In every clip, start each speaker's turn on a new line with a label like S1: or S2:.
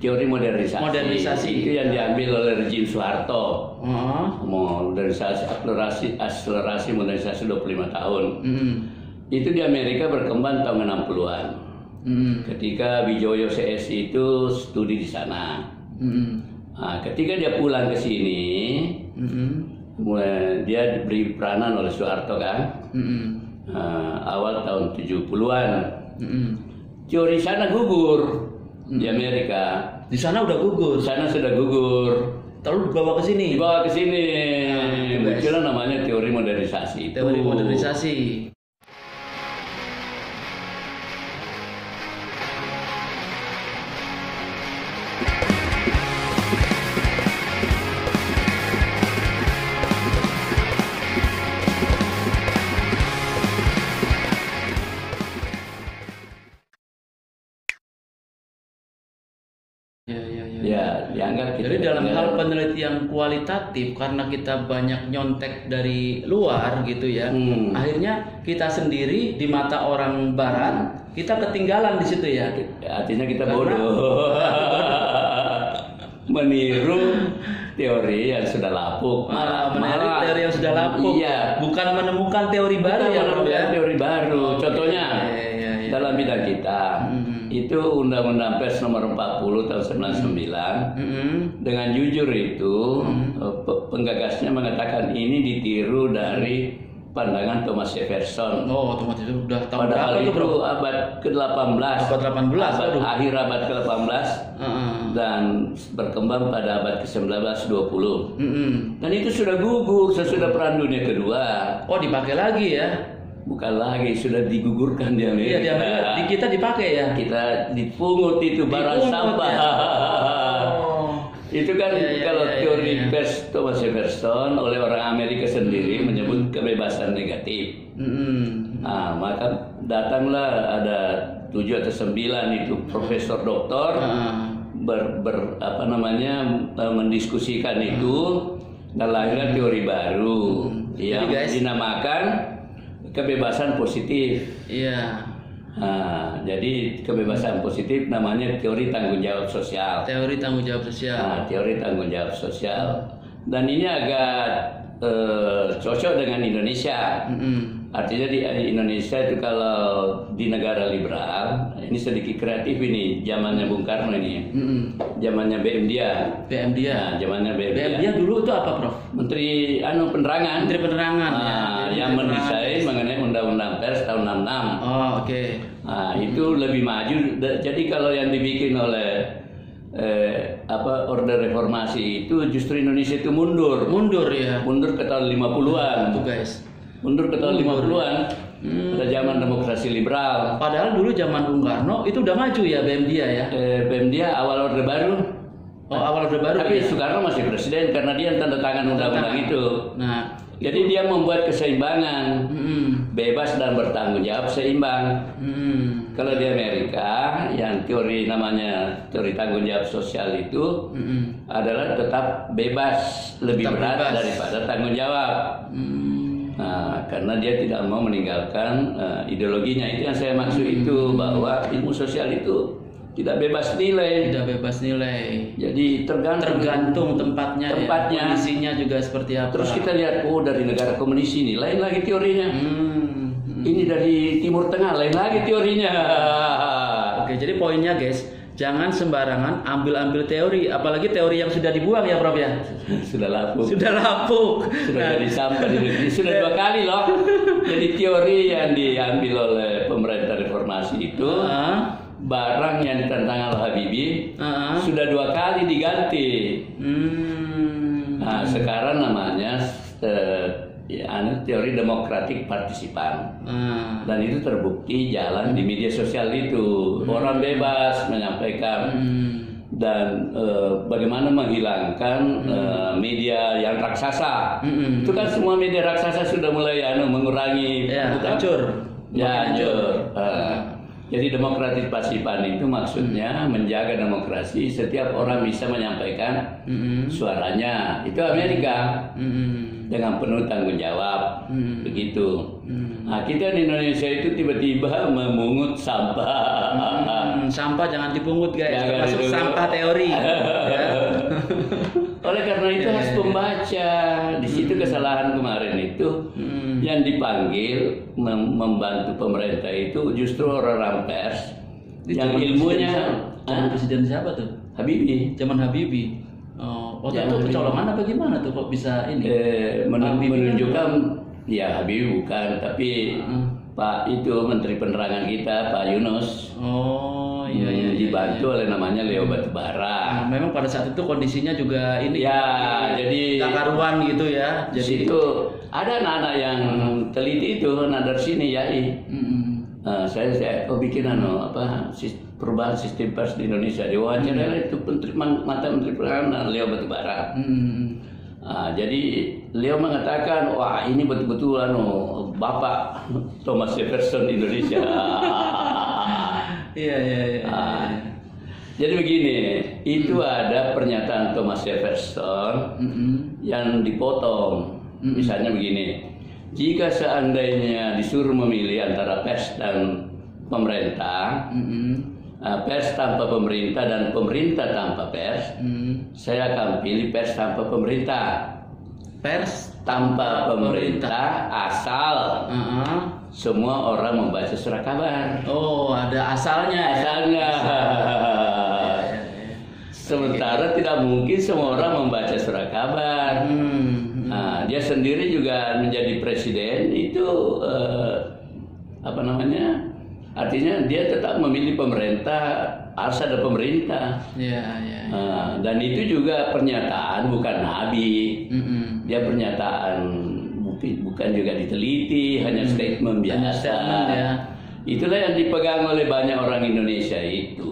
S1: Teori modernisasi itu yang diambil oleh rezim Soeharto. Modernisasi, akselerasi modernisasi 25 tahun. Itu di Amerika berkembang tahun 60-an. Ketika Wijoyo CS itu studi di sana. Nah, ketika dia pulang ke sini, dia diberi peranan oleh Soeharto kan. Awal tahun 70-an. Teori sana gugur. Di Amerika.
S2: Di sana udah gugur.
S1: Di sana sudah gugur.
S2: Lalu dibawa ke sini.
S1: Dibawa ke sini. Muncullah namanya teori modernisasi.
S2: Teori modernisasi.
S1: Ya, dianggap
S2: jadi dalam hal penelitian kualitatif, karena kita banyak nyontek dari luar gitu ya, akhirnya kita sendiri di mata orang barat kita ketinggalan di situ ya.
S1: Artinya kita bodoh. Meniru teori yang sudah lapuk,
S2: malah teori yang sudah lapuk.
S1: Iya.
S2: Bukan menemukan teori baru
S1: teori baru. Contohnya dalam bidang kita itu Undang-Undang Pers nomor 40 tahun 99 dengan jujur itu penggagasnya mengatakan ini ditiru dari pandangan Thomas Jefferson.
S2: Thomas Jefferson udah tahun
S1: padahal
S2: berapa
S1: itu abad ke-18. Akhir abad ke-18 dan berkembang pada abad ke-19 20. Dan itu sudah gugur sesudah Perang Dunia Kedua.
S2: Dipakai lagi ya?
S1: Bukan lagi, sudah digugurkan di Amerika.
S2: Iya, di Amerika. Di kita dipakai ya?
S1: Kita dipungut itu barang sampah. Ya? Itu kan kalau teori pers Thomas Jefferson oleh orang Amerika sendiri menyebut kebebasan negatif. Nah, maka datanglah ada 7 atau 9 itu profesor doktor mendiskusikan itu dan lahirlah teori baru yang dinamakan kebebasan positif.
S2: Iya.
S1: Nah, jadi kebebasan positif namanya teori tanggung jawab sosial.
S2: Teori tanggung jawab sosial.
S1: Nah, teori tanggung jawab sosial. Dan ini agak cocok dengan Indonesia. Artinya di Indonesia itu kalau di negara liberal, ini sedikit kreatif ini, zamannya Bung Karno ini. Zamannya BM Dia.
S2: Nah,
S1: zamannya BM Dia.
S2: BM Dia dulu itu apa, Prof?
S1: Menteri Penerangan.
S2: Menteri Penerangan
S1: yang mendesain mengenai Undang-Undang Pers tahun 66.
S2: Oke.
S1: Nah, itu lebih maju. Jadi kalau yang dibikin oleh Orde Reformasi itu justru Indonesia itu mundur ya. Mundur ke tahun 50-an.
S2: Itu guys.
S1: Mundur ke tahun 50-an. Pada zaman demokrasi liberal.
S2: Padahal dulu zaman Bung Karno itu udah maju ya BM Dia ya.
S1: BM Dia awal Orde Baru.
S2: Awal Orde Baru.
S1: Tapi ya? Soekarno masih presiden karena dia yang tanda tangan undang-undang itu.
S2: Nah,
S1: jadi dia membuat keseimbangan, bebas dan bertanggung jawab seimbang. Kalau di Amerika, yang teori namanya teori tanggung jawab sosial itu adalah tetap bebas, lebih berat daripada tanggung jawab. Nah, karena dia tidak mau meninggalkan ideologinya. Itu yang saya maksud itu, bahwa ilmu sosial itu tidak bebas nilai.
S2: Tidak bebas nilai.
S1: Jadi tergantung
S2: tempatnya. Ya. Kondisinya juga seperti apa.
S1: Terus kita lihat, dari negara komunis ini lain lagi teorinya. Ini dari Timur Tengah lain lagi teorinya.
S2: Oke, jadi poinnya guys, jangan sembarangan ambil teori, apalagi teori yang sudah dibuang ya, Prof ya.
S1: Sudah lapuk. Sudah jadi sampah di negeri. Sudah 2 kali loh. Jadi teori yang diambil oleh pemerintah reformasi itu barang yang ditentang Al-Habibie sudah 2 kali diganti. Nah, sekarang namanya teori demokratik partisipan. Dan itu terbukti jalan di media sosial itu. Orang bebas menyampaikan dan bagaimana menghilangkan media yang raksasa. Itu kan semua media raksasa sudah mulai mengurangi,
S2: hancur.
S1: Jadi demokratik partisipan itu maksudnya menjaga demokrasi, setiap orang bisa menyampaikan suaranya. Itu Amerika. dengan penuh tanggung jawab, begitu. Nah, kita di Indonesia itu tiba-tiba memungut sampah.
S2: Sampah jangan dipungut guys,
S1: Jangan
S2: termasuk
S1: dipungut.
S2: sampah teori. Ya.
S1: Oleh karena itu harus pembaca. Di situ kesalahan kemarin itu yang dipanggil membantu pemerintah itu justru orang-orang pers yang ilmunya.
S2: Zaman presiden siapa tuh?
S1: Habibie.
S2: Zaman Habibie. Waktu itu kecolongan apa gimana tuh kok bisa ini?
S1: Menunjukkan ya Habibie bukan, tapi Pak itu Menteri Penerangan kita Pak Yunus.
S2: Oh iya.
S1: Dibantu oleh namanya Leo Batubara.
S2: Nah, memang pada saat itu kondisinya juga ini
S1: ya, jadi
S2: tak karuan gitu ya.
S1: Jadi itu ada anak-anak yang teliti itu, anak dari sini ya. Saya bikin perubahan sistem pers di Indonesia. Diwawancara itu mantan Menteri Penerangan Leo Batubara. Jadi Leo mengatakan, wah ini betul-betul Bapak Thomas Jefferson Indonesia.
S2: Iya.
S1: Jadi begini, itu ada pernyataan Thomas Jefferson yang dipotong. Misalnya begini, jika seandainya disuruh memilih antara pers dan pemerintah, pers tanpa pemerintah dan pemerintah tanpa pers, saya akan pilih pers tanpa pemerintah.
S2: Pers
S1: tanpa pemerintah asal semua orang membaca surat kabar.
S2: Oh, ada asalnya.
S1: Sementara tidak mungkin semua orang membaca surat kabar. Nah, dia sendiri juga menjadi presiden itu artinya dia tetap memilih pemerintah, harus ada pemerintah. Dan itu juga pernyataan bukan nabi. Dia pernyataan bukan juga diteliti, hanya statement biasa. Itulah yang dipegang oleh banyak orang Indonesia itu.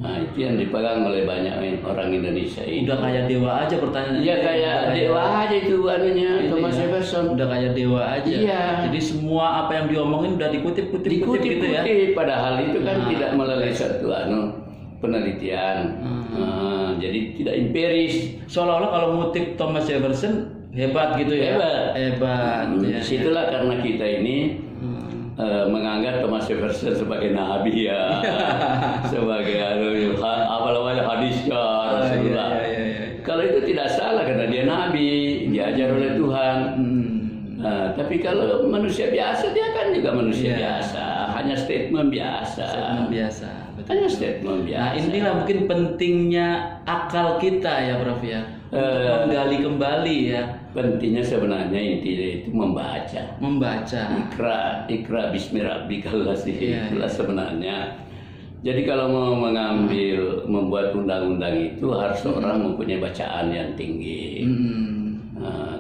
S1: Nah, itu yang dipegang oleh banyak orang Indonesia itu.
S2: Udah kayak dewa aja pertanyaannya.
S1: Iya, kayak dewa aja itu Thomas Jefferson.
S2: Udah kayak dewa aja.
S1: Iya.
S2: Jadi semua apa yang diomongin udah dikutip gitu ya.
S1: Padahal itu kan tidak melalui satu penelitian. Jadi tidak empiris.
S2: Seolah-olah kalau ngutip Thomas Jefferson hebat gitu ya. Hebat.
S1: Disitulah karena kita ini menganggap Thomas Jefferson sebagai nabi ya, sebagai hadisnya Rasulullah. Kalau itu tidak salah karena dia nabi, diajar oleh Tuhan. Tapi kalau manusia biasa, dia kan juga manusia biasa, hanya statement biasa.
S2: Betul.
S1: Hanya statement biasa.
S2: Nah, inilah mungkin pentingnya akal kita ya, Prof ya. Menggali kembali ya.
S1: Pentingnya sebenarnya intinya itu membaca. Ikra bismi rabbikal ladzi. Itulah sebenarnya. Jadi kalau mau membuat undang-undang itu harus orang mempunyai bacaan yang tinggi.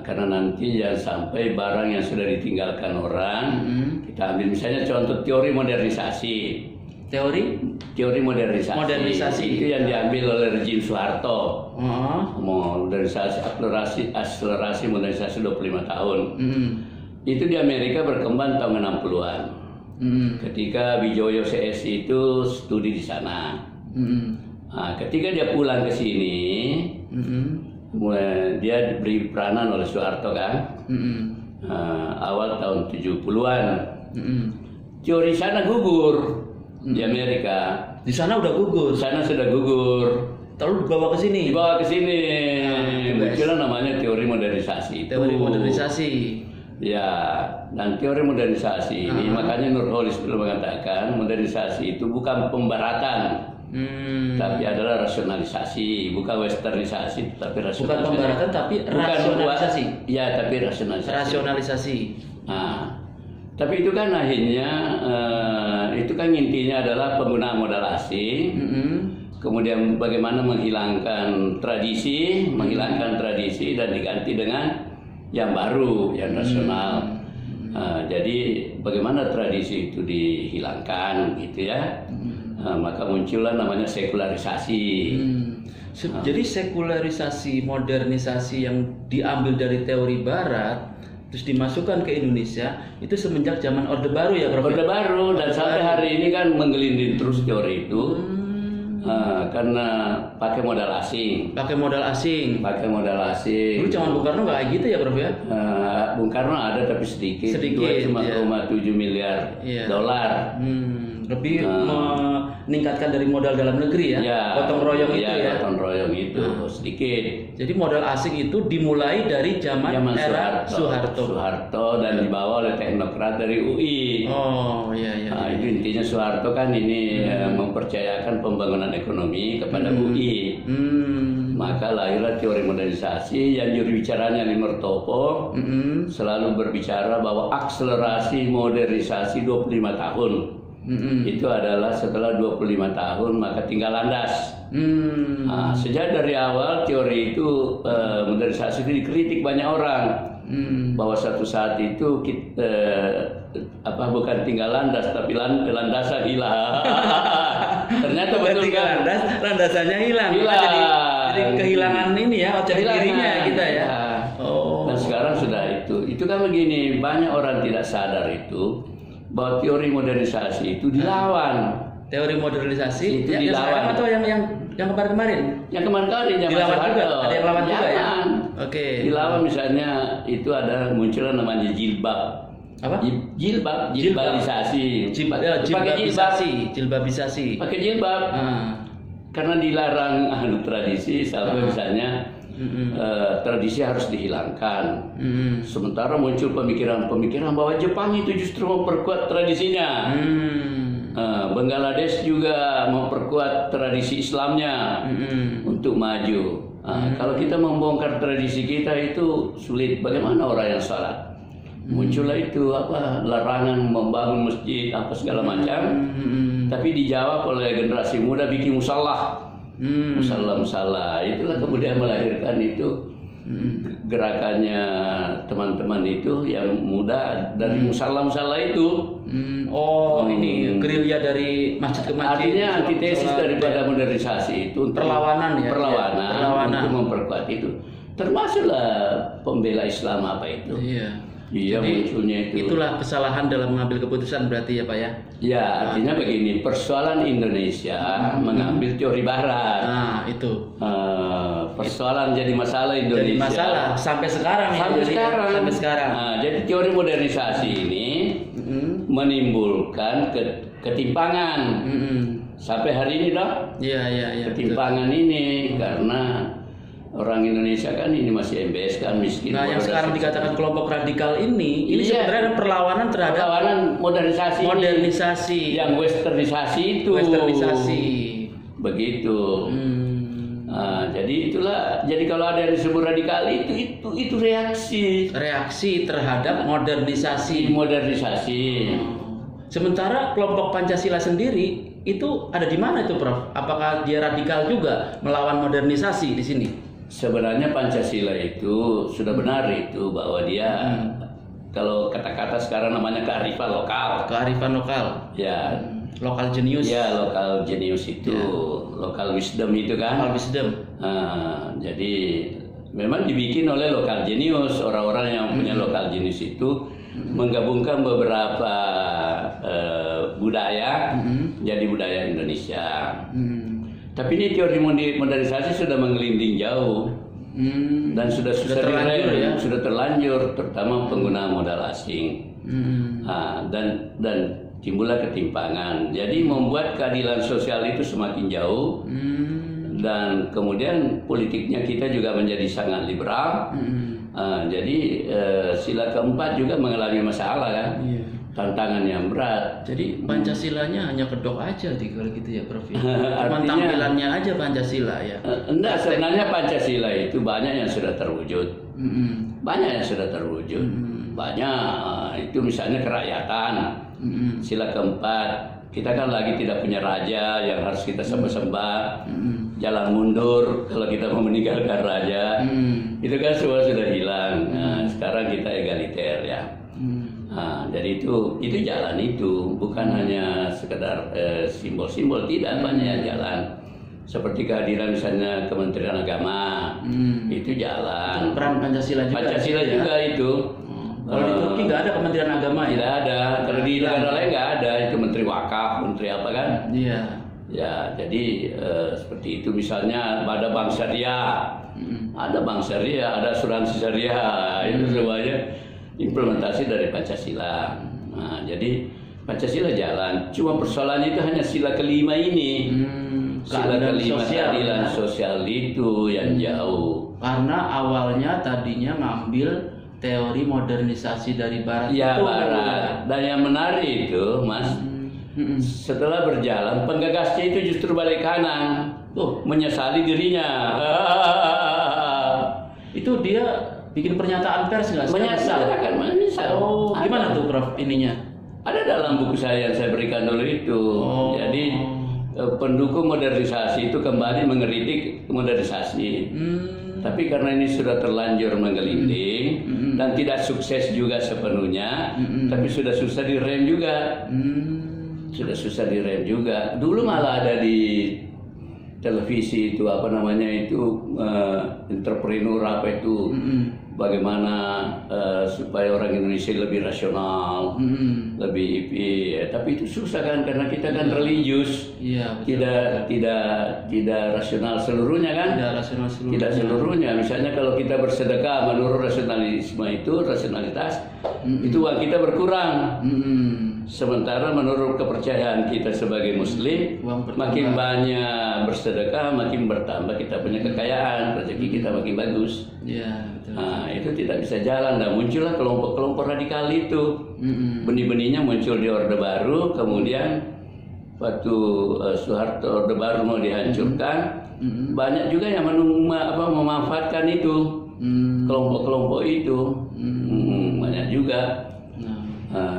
S1: Karena nanti jangan sampai barang yang sudah ditinggalkan orang, kita ambil misalnya contoh teori modernisasi. Teori modernisasi itu yang diambil oleh rezim Soeharto. Modernisasi, akselerasi modernisasi 25 tahun. Itu di Amerika berkembang tahun 60-an. Ketika Wijoyo CS itu studi di sana. Ketika dia pulang ke sini, dia diberi peranan oleh Soeharto kan. Awal tahun 70-an. Teori sana gugur. Di Amerika.
S2: Di sana udah gugur.
S1: Sana sudah gugur.
S2: Lalu dibawa ke sini.
S1: Muncullah namanya teori modernisasi. Ya, dan teori modernisasi ini makanya Nurholis dulu mengatakan modernisasi itu bukan pembaratan, tapi adalah rasionalisasi, bukan westernisasi, tapi rasionalisasi.
S2: Bukan pembaratan tapi rasionalisasi.
S1: Ya, tapi rasionalisasi. Nah, tapi itu kan akhirnya, itu kan intinya adalah penggunaan modal asing, kemudian bagaimana menghilangkan tradisi dan diganti dengan yang baru, yang nasional. Jadi bagaimana tradisi itu dihilangkan, gitu ya? Maka muncullah namanya sekularisasi.
S2: Jadi sekularisasi, modernisasi yang diambil dari teori Barat terus dimasukkan ke Indonesia itu semenjak zaman Orde Baru ya, Prof?
S1: Orde Baru, dan sampai hari ini kan menggelinding terus teori itu. karena pakai modal asing.
S2: Pakai modal asing.
S1: Pakai modal asing.
S2: Dulu zaman Bung Karno nggak kayak gitu ya, Prof ya?
S1: Bung Karno ada tapi sedikit. 2,7 miliar dolar.
S2: Lebih meningkatkan dari modal dalam negeri ya. Gotong royong itu ya.
S1: Gotong royong itu sedikit.
S2: Jadi modal asing itu dimulai dari zaman era Soeharto
S1: dan dibawa oleh teknokrat dari UI.
S2: Oh iya.
S1: Itu intinya Soeharto kan ini mempercayakan pembangunan ekonomi kepada UI. Maka lahirlah teori modernisasi yang juru bicaranya Limur Topo selalu berbicara bahwa akselerasi modernisasi 25 tahun. Itu adalah setelah 25 tahun maka tinggal landas. Sejak dari awal teori itu modernisasi itu dikritik banyak orang bahwa suatu saat itu kita, bukan tinggal landas tapi landasan hilang. Ternyata betul kan?
S2: Landasannya hilang. Jadi kehilangan ini ya, jadi dirinya kita ya.
S1: Dan sekarang sudah itu kan begini, banyak orang tidak sadar itu bahwa teori modernisasi itu dilawan.
S2: Teori modernisasi
S1: itu dilawan
S2: atau yang kemarin-kemarin?
S1: Yang kemarin yang
S2: dilawan juga. Ada yang lawan juga ya. Oke.
S1: Dilawan misalnya itu ada munculnya namanya jilbab.
S2: Apa?
S1: Jilbabisasi.
S2: Jilbabisasi.
S1: Pakai jilbab. Karena dilarang tradisi sampai misalnya tradisi harus dihilangkan. Sementara muncul pemikiran bahwa Jepang itu justru memperkuat tradisinya. Bangladesh juga memperkuat tradisi Islamnya untuk maju. Kalau kita membongkar tradisi kita itu sulit. Bagaimana orang yang salat? Muncullah itu larangan membangun masjid segala macam. Tapi dijawab oleh generasi muda bikin musalla. Musalla. Itulah kemudian melahirkan itu gerakannya teman-teman itu yang muda dari musalla itu.
S2: Ini gerilya dari masjid ke masjid.
S1: Artinya antitesis daripada modernisasi itu
S2: perlawanan
S1: untuk memperkuat itu. Termasuklah pembela Islam itu. Iya,
S2: jadi,
S1: munculnya itu.
S2: Itulah kesalahan dalam mengambil keputusan berarti ya Pak ya?
S1: Ya, artinya begini, persoalan Indonesia mengambil teori Barat.
S2: Itu.
S1: Persoalan jadi masalah Indonesia.
S2: Jadi masalah sampai sekarang. Sampai sekarang.
S1: Jadi teori modernisasi ini menimbulkan ketimpangan. Sampai hari ini dong.
S2: Iya.
S1: Ketimpangan ini karena orang Indonesia kan ini masih MBS kan miskin.
S2: Nah, yang sekarang dikatakan kelompok radikal ini sebenarnya perlawanan terhadap modernisasi
S1: yang westernisasi itu. Begitu. Jadi itulah. Jadi kalau ada yang disebut radikal itu reaksi
S2: terhadap modernisasi. Sementara kelompok Pancasila sendiri itu ada di mana itu, Prof? Apakah dia radikal juga melawan modernisasi di sini?
S1: Sebenarnya Pancasila itu sudah benar itu bahwa dia kalau kata-kata sekarang namanya kearifan lokal. Ya.
S2: Lokal genius.
S1: Ya, lokal genius itu, lokal wisdom itu kan.
S2: Lokal wisdom.
S1: Jadi memang dibikin oleh lokal genius, orang-orang yang punya lokal genius itu menggabungkan beberapa budaya jadi budaya Indonesia. Tapi ini teori modernisasi sudah menggelinding jauh dan sudah terlanjur, terutama penggunaan modal asing. Dan timbullah ketimpangan. Jadi membuat keadilan sosial itu semakin jauh dan kemudian politiknya kita juga menjadi sangat liberal. Jadi sila keempat juga mengalami masalah kan. Tantangan yang berat.
S2: Jadi Pancasilanya hanya kedok aja kalau gitu ya, Prof. Cuma tampilannya aja Pancasila ya.
S1: Enggak, sebenarnya Pancasila itu banyak yang sudah terwujud. Banyak itu misalnya kerakyatan. Sila keempat, kita kan lagi tidak punya raja yang harus kita sembah-sembah. Jalan mundur kalau kita mau meninggalkan raja. Itu kan semua sudah hilang. Sekarang kita egaliter ya. Jadi itu jalan itu bukan hanya sekedar simbol-simbol, tidak, banyak jalan. Seperti kehadiran misalnya Kementerian Agama, itu jalan.
S2: Itu peran Pancasila juga.
S1: Itu.
S2: Kalau di Turki nggak ada Kementerian Agama ya?
S1: Tidak ada. Kalau di negara lain nggak ada. Itu Menteri Wakaf, Menteri apa kan?
S2: Iya.
S1: Ya, jadi seperti itu. Misalnya ada bank syariah, ada bank syariah, ada asuransi syariah, itu semuanya implementasi dari Pancasila. Nah, jadi Pancasila jalan, cuma persoalannya itu hanya sila kelima ini. Sila kelima keadilan sosial itu yang jauh.
S2: Karena awalnya tadinya ngambil teori modernisasi dari Barat.
S1: Ya, Barat. Dan yang menarik itu, Mas, setelah berjalan, penggagasnya itu justru balik kanan, menyesali dirinya.
S2: Itu dia bikin pernyataan pers nggak?
S1: Menyesal.
S2: Oh, gimana tuh, Prof? Ininya?
S1: Ada dalam buku saya yang saya berikan dulu itu. Jadi pendukung modernisasi itu kembali mengkritik modernisasi. Tapi karena ini sudah terlanjur menggelinding dan tidak sukses juga sepenuhnya, tapi sudah susah direm juga. Sudah susah direm juga. Dulu malah ada di televisi itu apa namanya itu entrepreneur apa itu bagaimana supaya orang Indonesia lebih rasional, lebih tapi itu susah kan karena kita kan religius, tidak rasional seluruhnya kan, tidak seluruhnya. Misalnya kalau kita bersedekah menurut rasionalisme itu rasionalitas, itu uang kita berkurang. Sementara menurut kepercayaan kita sebagai Muslim, makin banyak bersedekah, makin bertambah kita punya kekayaan, rezeki kita makin bagus. Nah, itu tidak bisa jalan. Dan muncullah kelompok-kelompok radikal itu. Benih-benihnya muncul di Orde Baru, kemudian waktu Soeharto Orde Baru mau dihancurkan, banyak juga yang memanfaatkan itu, kelompok-kelompok itu, banyak juga.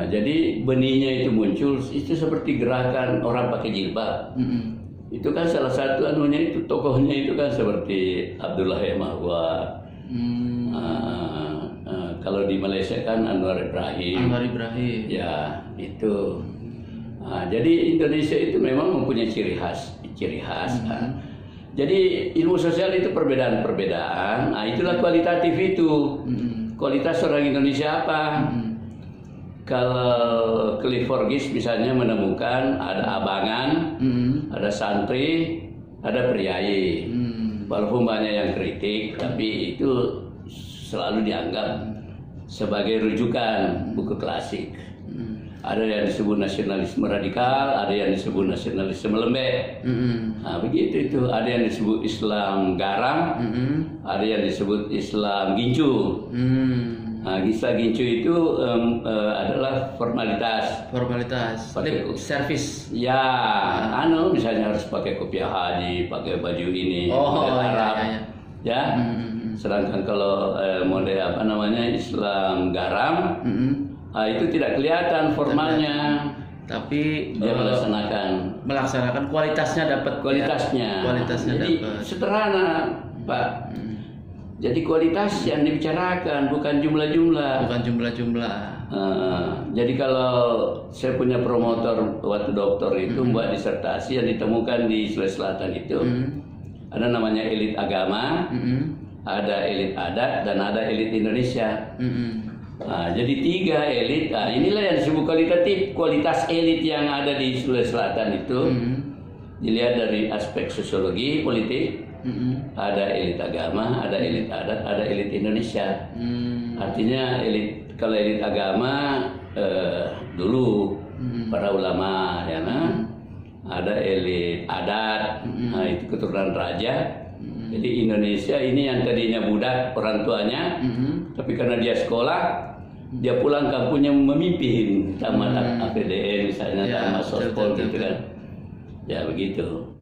S1: Jadi benihnya itu muncul, itu seperti gerakan orang pakai jilbab. Itu kan salah satu anunya itu, tokohnya itu kan seperti Abdullah Mahwa. Kalau di Malaysia kan Anwar Ibrahim. Ya, itu. Jadi Indonesia itu memang mempunyai ciri khas. Jadi ilmu sosial itu perbedaan-perbedaan. Nah, itulah kualitatif itu. Kualitas orang Indonesia apa? Kalau Clifford Geertz misalnya menemukan ada abangan, ada santri, ada priayi. Walaupun banyak yang kritik, tapi itu selalu dianggap sebagai rujukan buku klasik. Ada yang disebut nasionalisme radikal, ada yang disebut nasionalisme lembek. Nah, begitu itu. Ada yang disebut Islam garam, ada yang disebut Islam gincu. Nah, Islam gincu itu adalah formalitas,
S2: lip service.
S1: Ya, misalnya harus pakai kopiah haji, pakai baju ini, Arab. Ya. Sedangkan kalau model apa namanya Islam garam, itu tidak kelihatan formalnya,
S2: tapi
S1: dia melaksanakan
S2: kualitasnya dapat.
S1: Jadi sederhana, Pak. Jadi kualitas yang dibicarakan bukan jumlah-jumlah. Jadi kalau saya punya promotor waktu doktor itu buat disertasi yang ditemukan di Sulawesi Selatan itu, ada namanya elit agama, ada elit adat, dan ada elit Indonesia. Jadi 3 elit. Inilah yang disebut kualitatif. Kualitas elit yang ada di Sulawesi Selatan itu dilihat dari aspek sosiologi, politik. Ada elit agama, ada elit adat, ada elit Indonesia. Artinya kalau elit agama dulu para ulama, ya ada elit adat, itu keturunan raja. Jadi Indonesia ini yang tadinya budak orang tuanya, tapi karena dia sekolah, dia pulang kampungnya memimpin tamat APDN misalnya, tamat sospol gitu kan. Ya begitu.